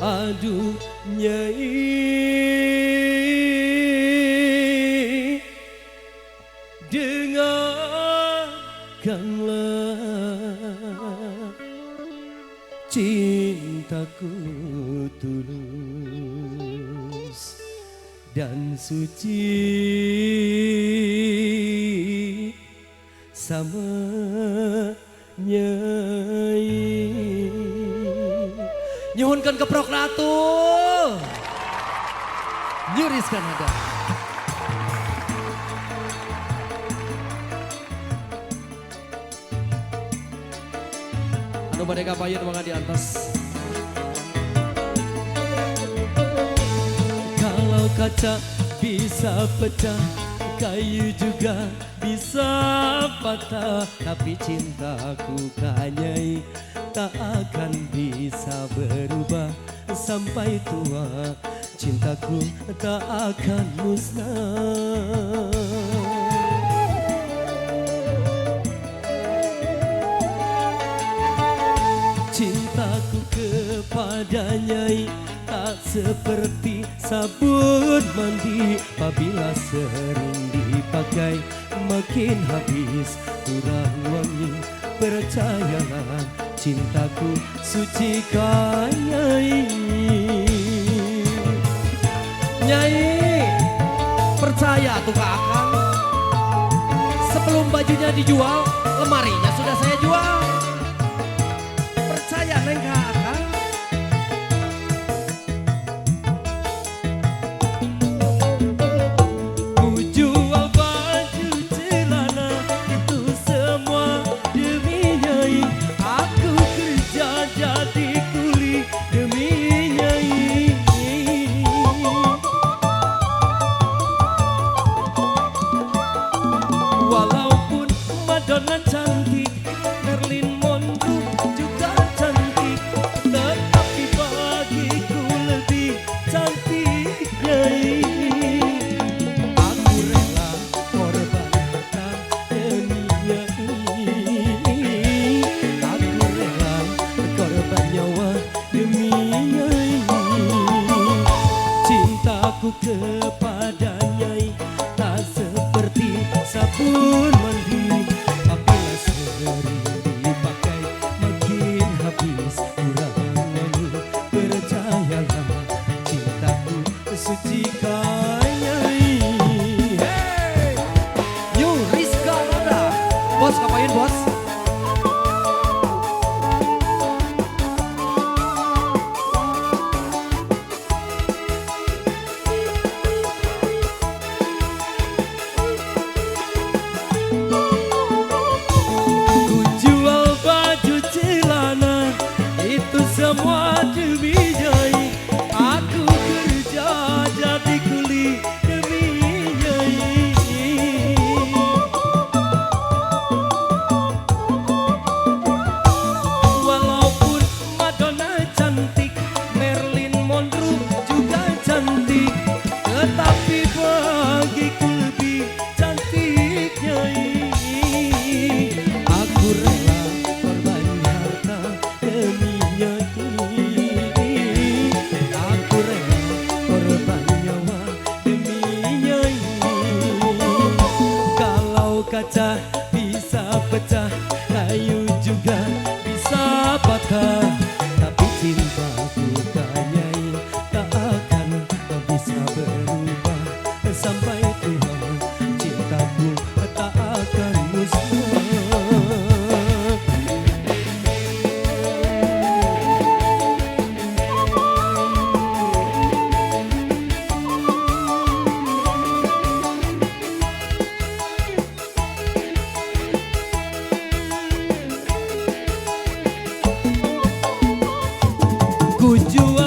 Aduh Nyai, dengarkanlah cintaku tulus dan suci sama Nyai. Nyuhunkan keprok ratu, nyuriskan ada. Anu badai kapayun mga di atas. Kalau kaca bisa pecah, kayu juga bisa patah, tapi cintaku ke Nyai tak akan bisa berubah sampai tua. Cintaku tak akan musnah. Cintaku kepada Nyai tak seperti sabun mandi, apabila sering dipakai makin habis kurang wangi. Percayalah cintaku suci ka Nyai. Nyai percaya tuh kakak, sebelum bajunya dijual lemarinya sudah saya jual. Percaya neng kakak. Walaupun Madonna cantik, Marilyn Monroe juga cantik, tetapi bagiku lebih cantik Nyai. Aku rela korban harta demi Nyai. Aku rela korban nyawa demi Nyai. Cintaku kepada Nyai tak seperti sabun mandi, apabila sering dipakai makin habis kurang wangi. Percayalah cintaku suci ka Nyai. Hey, New Rizka Lada, bos ngapain bos? Semua demi Nyai, aku kerja jadi kuli demi Nyai. Walaupun Madonna cantik, Marilyn Monroe juga cantik, tetapi bagiku lebih cantik Nyai. Aku rela korban harta demi Nyai. Kaca bisa pecah, kayu juga bisa patah, tapi cintaku ke Nyai tak akan bisa berubah sampai tua. Cintaku tak akan musnah. Ku jual